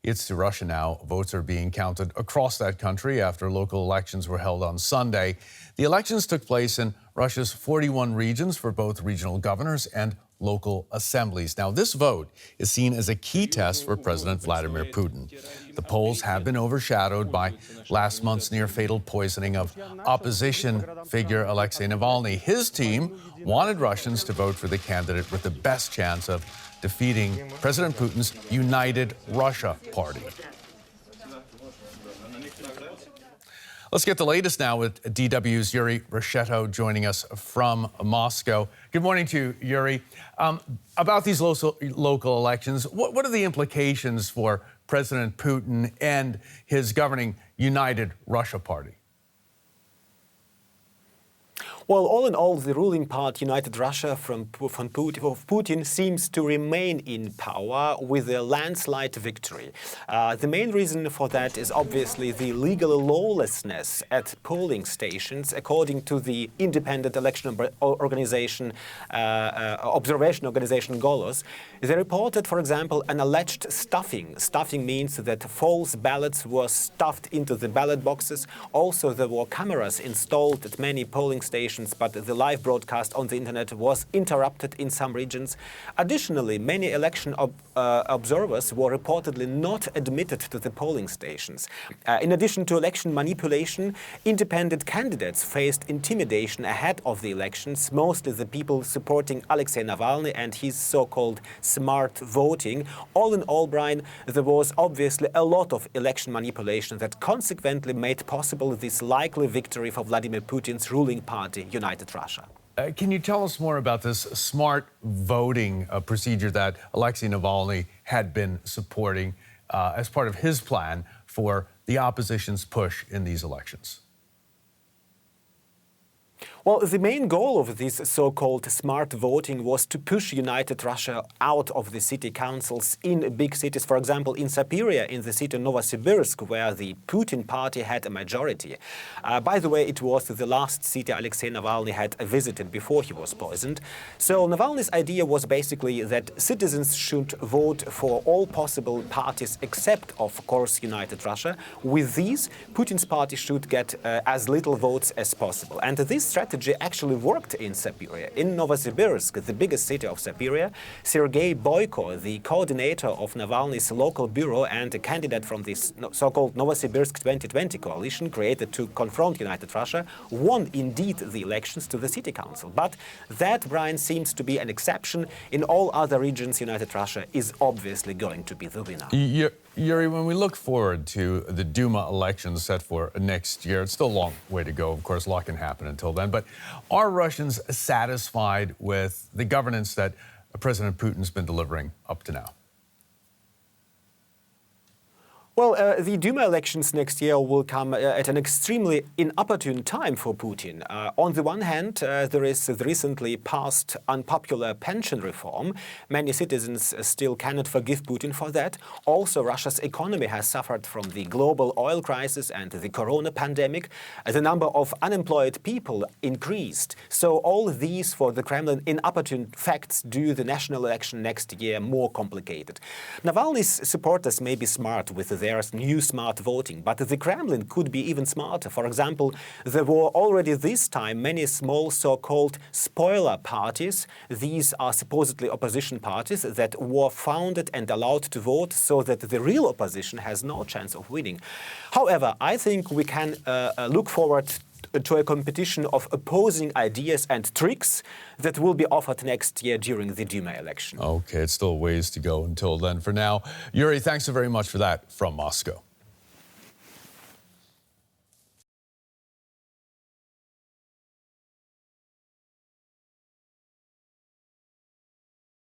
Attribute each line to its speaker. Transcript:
Speaker 1: It's to Russia now. Votes are being counted across that country after local elections were held on Sunday. The elections took place in Russia's 41 regions for both regional governors and local assemblies. Now, this vote is seen as a key test for President Vladimir Putin. The polls have been overshadowed by last month's near-fatal poisoning of opposition figure Alexei Navalny. His team wanted Russians to vote for the candidate with the best chance of defeating President Putin's United Russia party. Let's get the latest now with DW's Yuri Reshetto joining us from Moscow. Good morning to you, Yuri. About these local elections, what are the implications for President Putin and his governing United Russia party?
Speaker 2: Well, all in all, the ruling party, United Russia of Putin, seems to remain in power with a landslide victory. The main reason for that is obviously the legal lawlessness at polling stations, according to the independent election organization, observation organization Golos. They reported, for example, an alleged stuffing. Stuffing means that false ballots were stuffed into the ballot boxes. Also, there were cameras installed at many polling stations, but the live broadcast on the internet was interrupted in some regions. Additionally, many election observers were reportedly not admitted to the polling stations. In addition to election manipulation, independent candidates faced intimidation ahead of the elections, mostly the people supporting Alexei Navalny and his so-called smart voting. All in all, Brian, there was obviously a lot of election manipulation that consequently made possible this likely victory for Vladimir Putin's ruling party, United Russia.
Speaker 1: Can you tell us more about this smart voting procedure that Alexei Navalny had been supporting as part of his plan for the opposition's push in these elections?
Speaker 2: Well, the main goal of this so-called smart voting was to push United Russia out of the city councils in big cities. For example, in Siberia, in the city of Novosibirsk, where the Putin party had a majority. By the way, it was the last city Alexei Navalny had visited before he was poisoned. So Navalny's idea was basically that citizens should vote for all possible parties except, of course, United Russia. With these, Putin's party should get as little votes as possible. And this strategy actually worked in Siberia. In Novosibirsk, the biggest city of Siberia, Sergei Boyko, the coordinator of Navalny's local bureau and a candidate from this so-called Novosibirsk 2020 coalition created to confront United Russia, won indeed the elections to the city council. But that, Brian, seems to be an exception. In all other regions, United Russia is obviously going to be the winner.
Speaker 1: Yuri, when we look forward to the Duma elections set for next year, it's still a long way to go. Of course, a lot can happen until then. But are Russians satisfied with the governance that President Putin's been delivering up to now?
Speaker 2: Well, the Duma elections next year will come at an extremely inopportune time for Putin. On the one hand, there is the recently passed unpopular pension reform. Many citizens still cannot forgive Putin for that. Also, Russia's economy has suffered from the global oil crisis and the corona pandemic. The number of unemployed people increased. So all these, for the Kremlin, inopportune facts do the national election next year more complicated. Navalny's supporters may be smart with their new smart voting, but the Kremlin could be even smarter. For example, there were already this time many small so-called spoiler parties. These are supposedly opposition parties that were founded and allowed to vote so that the real opposition has no chance of winning. However, I think we can look forward to a competition of opposing ideas and tricks that will be offered next year during the Duma election.
Speaker 1: Okay, it's still a ways to go until then. For now, Yuri, thanks so very much for that from Moscow.